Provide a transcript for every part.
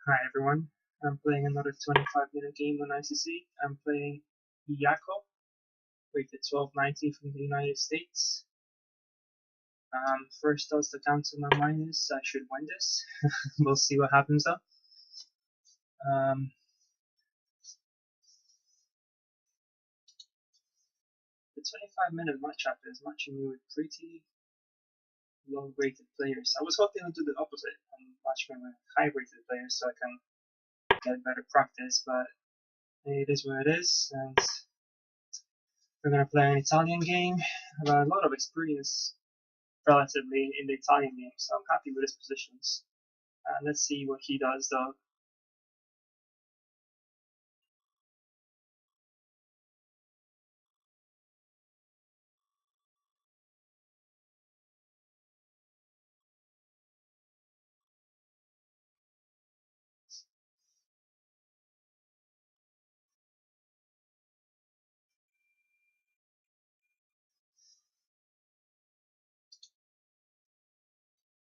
Hi everyone, I'm playing another 25-minute game on ICC. I'm playing jjaco, rated 1290 from the United States. First thoughts that come to my mind is I should win this. We'll see what happens though. The 25-minute matchup is matching me with pretty low-rated players. I was hoping to do the opposite and match me with high-rated players so I can get better practice, but it is what it is, and we're going to play an Italian game. I have a lot of experience relatively in the Italian game, so I'm happy with his positions. Let's see what he does though.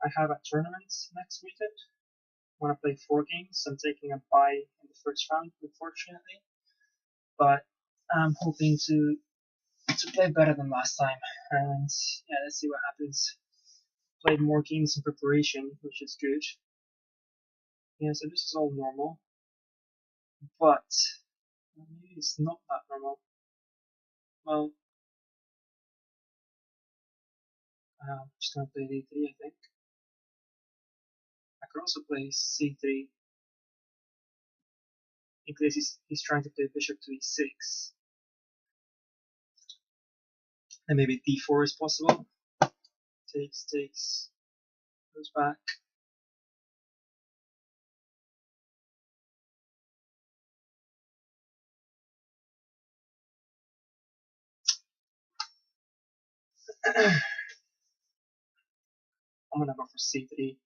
I have a tournament next weekend. I want to play 4 games. I'm taking a bye in the first round, unfortunately, but I'm hoping to play better than last time. And yeah, let's see what happens. Played more games in preparation, which is good. Yeah, so this is all normal, but maybe it's not that normal. Well, I'm just gonna play d3, I think. I could also play c3 in case he's trying to play bishop to e6. And maybe d4 is possible. Takes, goes back. I'm gonna go for c3.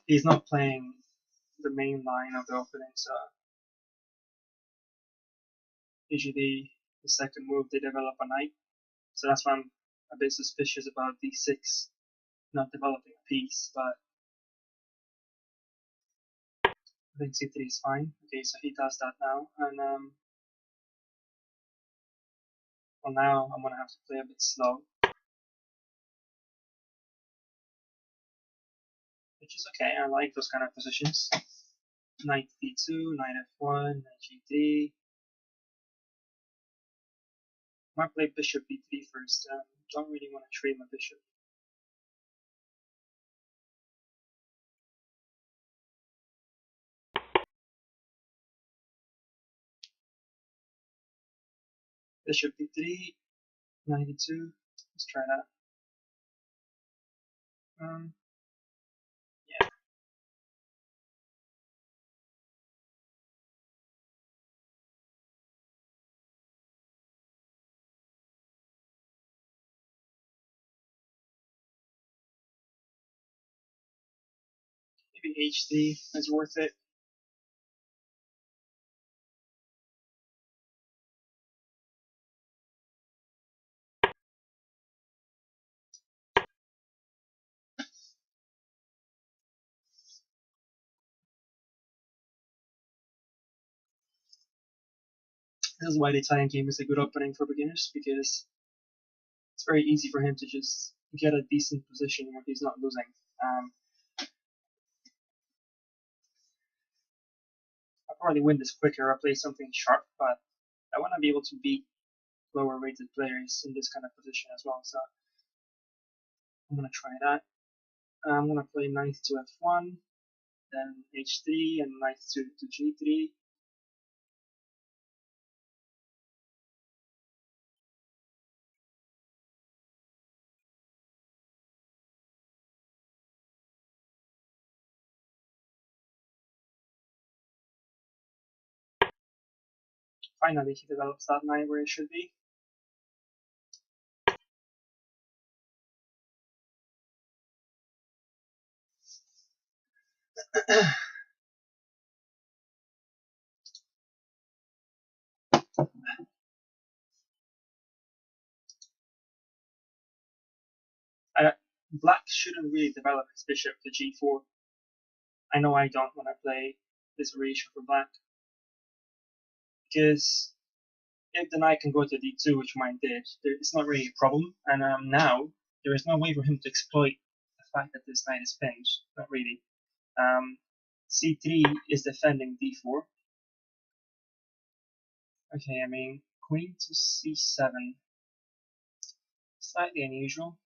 He's not playing the main line of the opening, so usually the second move they develop a knight. So that's why I'm a bit suspicious about d6 not developing a piece, but I think c3 is fine. Okay, so he does that now, and well, now I'm gonna have to play a bit slow, which is okay. I like those kind of positions. Knight d2, knight f1, knight g3. I might play bishop b3 first. Don't really want to trade my bishop. Bishop d3, knight d2. Let's try that. Yeah. Maybe h3 is worth it. This is why the Italian game is a good opening for beginners, because it's very easy for him to just get a decent position where he's not losing. I'll probably win this quicker. I'll play something sharp, but I want to be able to beat lower rated players in this kind of position as well. So I'm gonna try that. I'm gonna play knight to f1, then h3, and knight to g3. Finally, he develops that knight where it should be. black shouldn't really develop his bishop to g4. I know I don't when I play this variation for black, because if the knight can go to d2, which mine did, it's not really a problem. And now there is no way for him to exploit the fact that this knight is pinned. Not really. C3 is defending d4. Okay, I mean, queen to c7. Slightly unusual.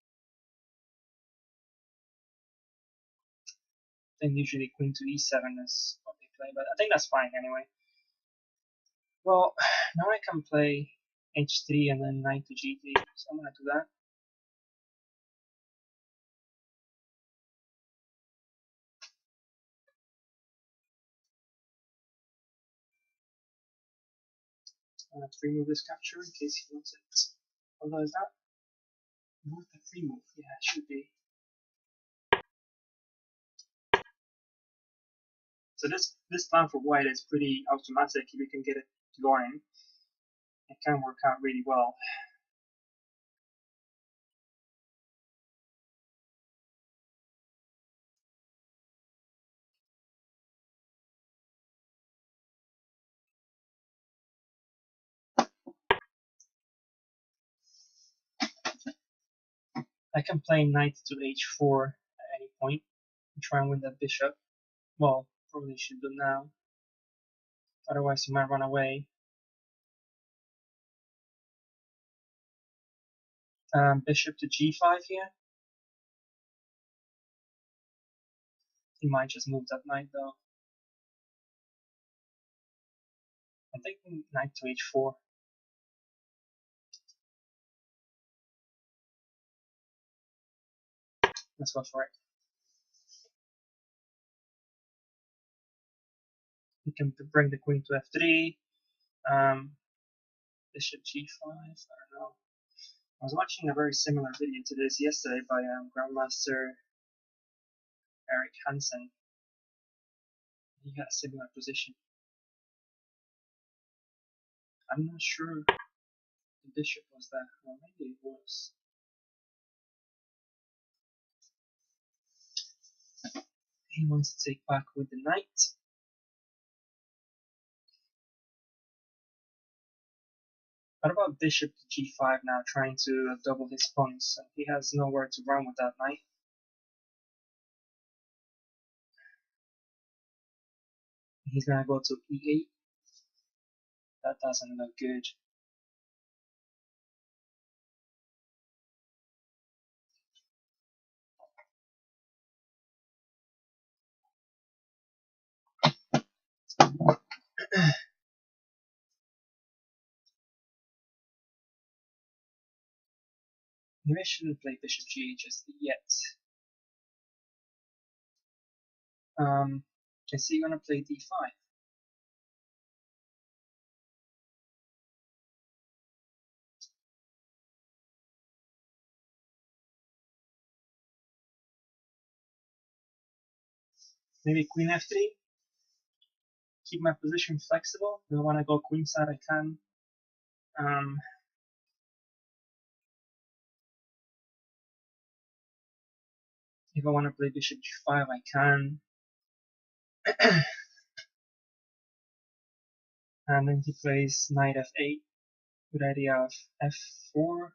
I think usually queen to e7 is what they play, but I think that's fine anyway. Well, now I can play h3 and then knight to g3, so I'm gonna do that. I'm gonna free move this capture in case he wants it. Although is that not the free move? Yeah, it should be. So this plan for white is pretty automatic. If you can get it going, it can work out really well. I can play knight to h4 at any point and try and win that bishop. Well, probably should do now. Otherwise, he might run away. Bishop to g5 here. He might just move that knight though. I'm thinking knight to h4. Let's go for it. He can bring the queen to f3. Bishop g5. I don't know. I was watching a very similar video to this yesterday by Grandmaster Eric Hansen. He had a similar position. I'm not sure the bishop was there, or maybe it was. He wants to take back with the knight. What about bishop to g5 now, trying to double his points? He has nowhere to run with that knight. He's gonna go to e8. That doesn't look good. Maybe I shouldn't play bishop g8 just yet. Is he gonna play d5? Maybe queen f3? Keep my position flexible. If I want to go queenside, I can. If I want to play bishop g5, I can. And then he plays knight f8. Good idea of f4.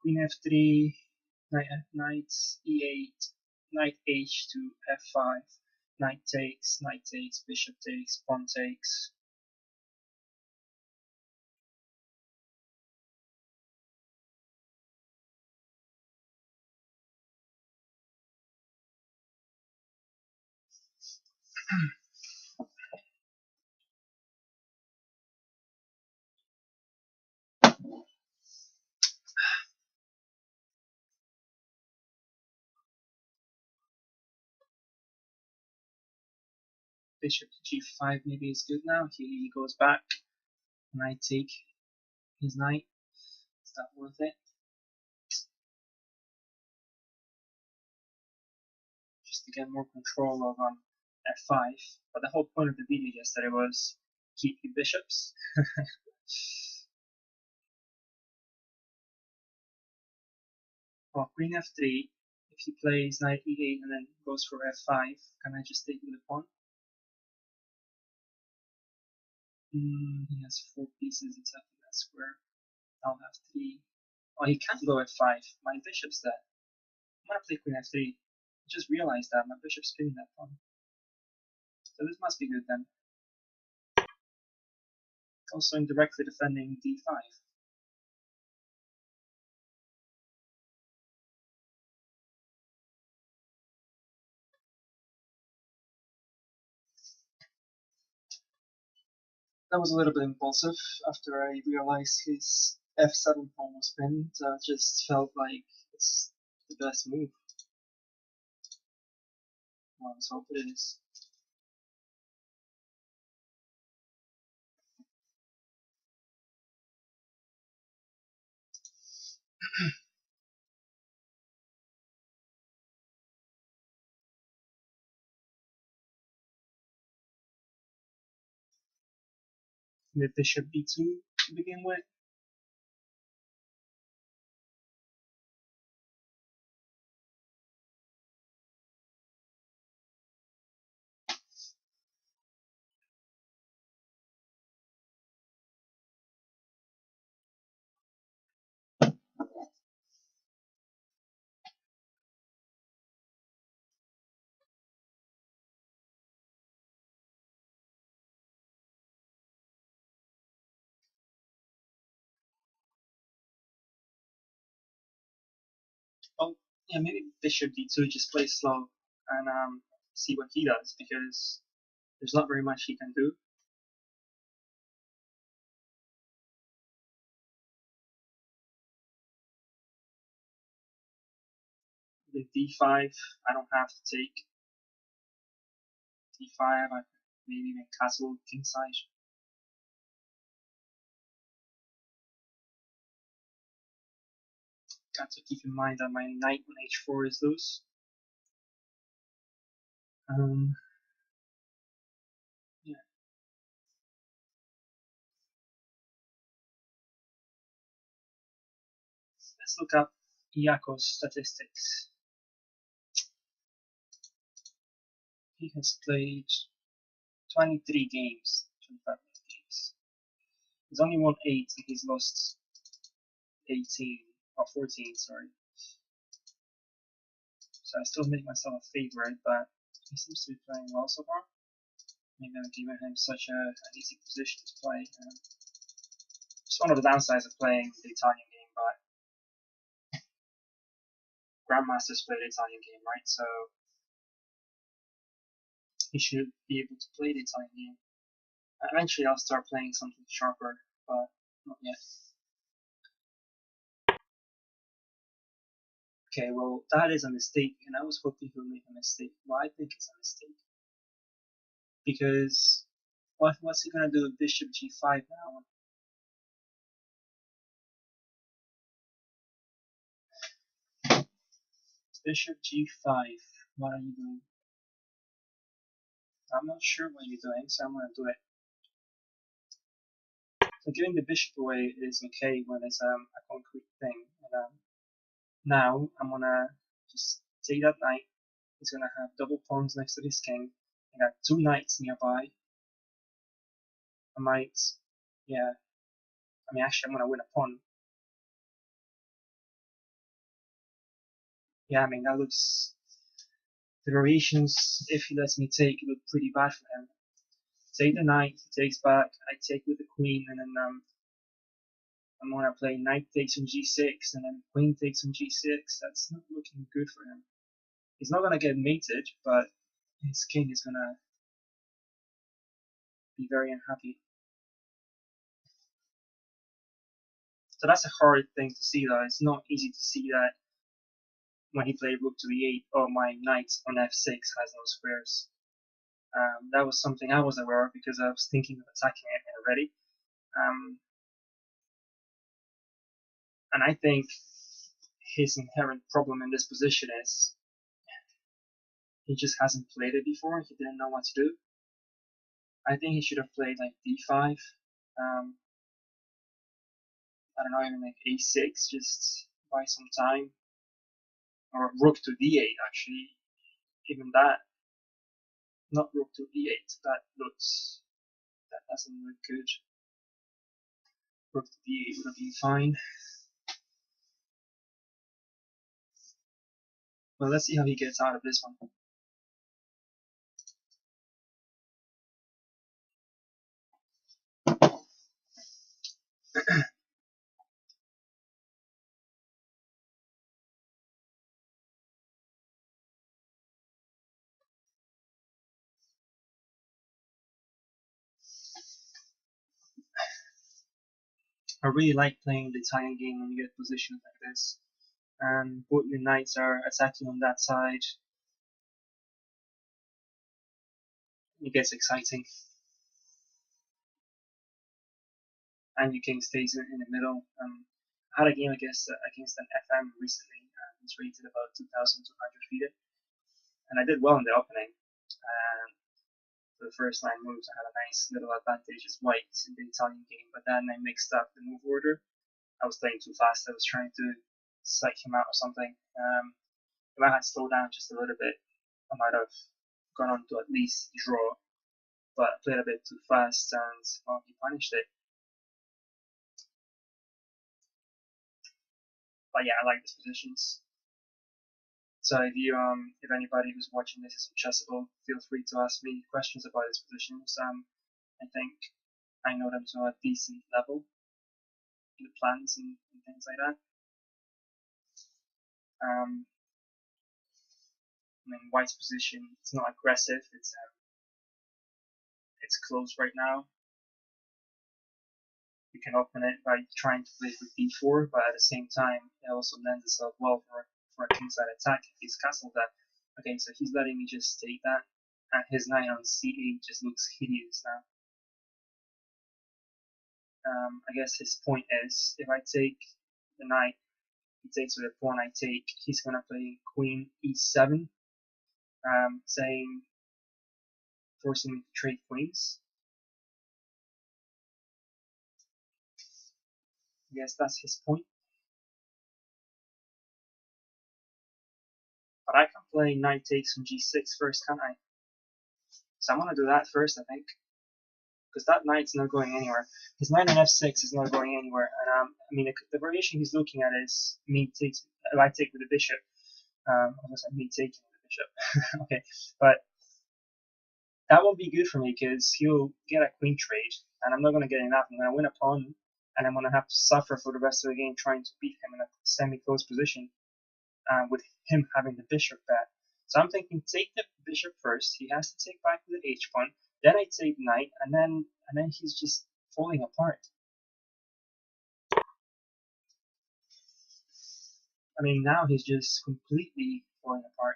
Queen f3, knight e8, knight h to f5, knight takes, bishop takes, pawn takes. Bishop to g5 maybe is good now. He goes back. Knight take his knight. Is that worth it? get more control of f5. But the whole point of the video yesterday was keep your bishops. Well, queen f3. If he plays knight e8 and then goes for f5, can I just take with the pawn? He has 4 pieces attacking that square. I'll have 3. Oh, he can't go f5. My bishop's dead. I'm gonna play queen f3. I just realized that my bishop's spinning that pawn. So this must be good then. Also indirectly defending d5. That was a little bit impulsive after I realized his f7 pawn was pinned. Just felt like it's the best move. Well, let's hope it is. With bishop b2 to begin with. Oh, yeah, maybe bishop d2 just play slow and see what he does, because there's not very much he can do. With d5, I don't have to take d5. I could maybe even castle kingside. Got to keep in mind that my knight on h4 is loose. Yeah. Let's look up jjaco's statistics. He has played 23 games, 25 games. He's only won 8 and he's lost 18 or 14, sorry. So I still make myself a favorite, but he seems to be playing well so far. Maybe I'm giving him such an easy position to play. It's one of the downsides of playing the Italian game, but grandmasters play the Italian game, right? So he should be able to play the Italian game. Eventually I'll start playing something sharper, but not yet. Okay, well, that is a mistake, and I was hoping he'll make a mistake. Well, I think it's a mistake. Because what's he gonna do with bishop g5 now? Bishop g5, what are you doing? I'm not sure what you're doing, so I'm gonna do it. So giving the bishop away is okay when it's a concrete thing. And, now I'm gonna just take that knight. He's gonna have double pawns next to this king. I got 2 knights nearby. I might, yeah. I mean, actually, I'm gonna win a pawn. Yeah, I mean, that looks. The variations, if he lets me take, look pretty bad for him. Take the knight, he takes back. I take with the queen, and then I'm gonna play knight takes on g6, and then queen takes on g6. That's not looking good for him. He's not gonna get mated, but his king is gonna be very unhappy. So that's a hard thing to see, though. It's not easy to see that when he played rook to e8, oh, my knight on f6 has no squares. That was something I was aware of because I was thinking of attacking it already. And I think his inherent problem in this position is he just hasn't played it before. He didn't know what to do. I think he should have played like d5. I don't know, even like a6, just buy some time. Or rook to d8, actually. Even that. Not rook to e8. That doesn't look good. Rook to d8 would have been fine. Well, let's see how he gets out of this one. I really like playing the Italian game when you get positions like this. And both your knights are attacking on that side. It gets exciting. And your king stays in the middle. I had a game against an FM recently, and it's rated about 2,200 feet. And I did well in the opening. And for the first 9 moves, I had a nice little advantage as white in the Italian game, but then I mixed up the move order. I was playing too fast. I was trying to psych him out or something. If I had slowed down just a little bit, I might have gone on to at least draw, but I played a bit too fast and, well, he punished it. But yeah, I like these positions. So if anybody who's watching this is on Chessable, feel free to ask me questions about these positions. I think I know them to a decent level, the plans and things like that. I mean, white's position, it's not aggressive, it's close right now. You can open it by trying to play for d4, but at the same time, it also lends itself well for a kingside attack if he's castled that. Okay, so he's letting me just take that, and his knight on c8 just looks hideous now. I guess his point is, if I take the knight, he takes with the pawn I take, he's going to play queen e7, saying, forcing me to trade queens. I guess that's his point. But I can play knight takes on g6 first, can't I? So I'm going to do that first, I think. Because that knight's not going anywhere. His knight on f6 is not going anywhere. And I mean, the variation he's looking at is me takes, if I take with the bishop. I was like, me taking with the bishop. Okay, but that won't be good for me because he'll get a queen trade, and I'm not going to get enough. I'm going to win a pawn, and I'm going to have to suffer for the rest of the game trying to beat him in a semi-close position, with him having the bishop back. So I'm thinking, take the bishop first. He has to take back the h pawn. Then I take knight, and then he's just falling apart. I mean, now he's just completely falling apart.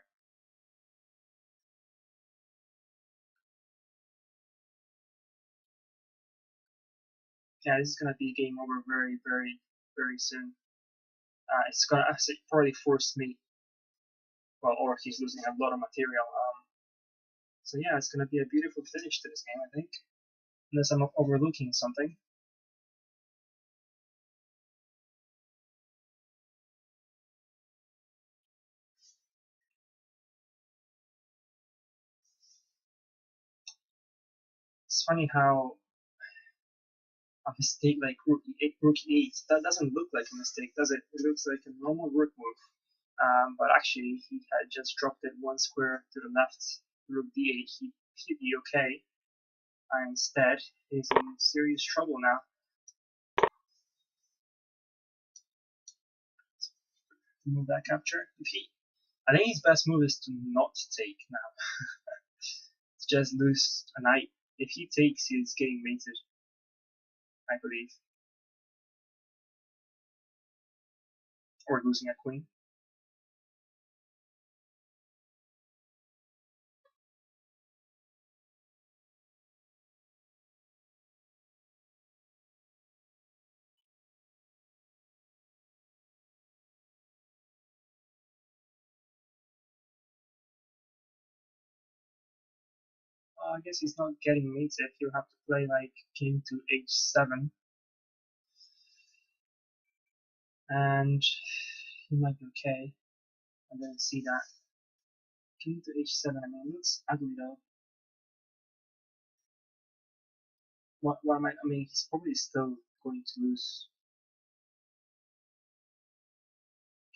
Yeah, this is gonna be game over very, very, very soon. It's gonna actually probably force me. Well, or he's losing a lot of material. So yeah, it's gonna be a beautiful finish to this game, I think. Unless I'm overlooking something. It's funny how a mistake like rook e8, that doesn't look like a mistake, does it? It looks like a normal rook move. But actually, he had just dropped it one square to the left. Rook d8, he'd be okay. And instead, he's in serious trouble now. Move that capture. I think his best move is to not take now. It's just lose a knight. If he takes, he's getting mated, I believe. Or losing a queen. I guess he's not getting mated. He'll have to play like king to h7, and he might be okay. I didn't see that. King to h7. I mean, it looks ugly though. What am I mean, he's probably still going to lose.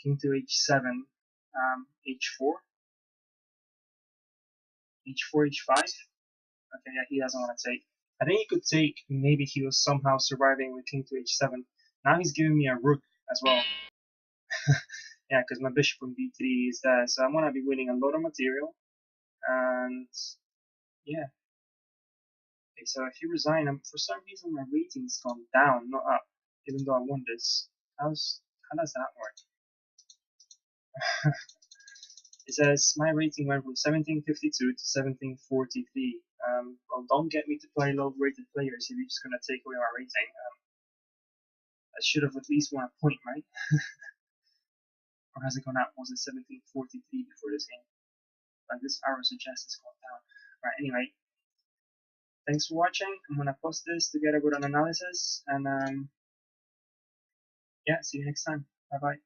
King to h7, h4, h4, h5. Okay, yeah, he doesn't want to take. I think he could take. Maybe he was somehow surviving with king to h7. Now he's giving me a rook as well. Yeah, because my bishop on b3 is there, so I'm gonna be winning a lot of material. And yeah. Okay, so if you resign, for some reason my rating's gone down, not up, even though I won this. How does that work? It says my rating went from 1752 to 1743. Well, don't get me to play low-rated players if you're just gonna take away my rating. I should have at least won a point, right? Or has it gone up? Was it 1743 before this game? Like this arrow suggests it's gone down. Right, anyway. Thanks for watching. I'm gonna post this together with an analysis, and yeah, see you next time. Bye bye.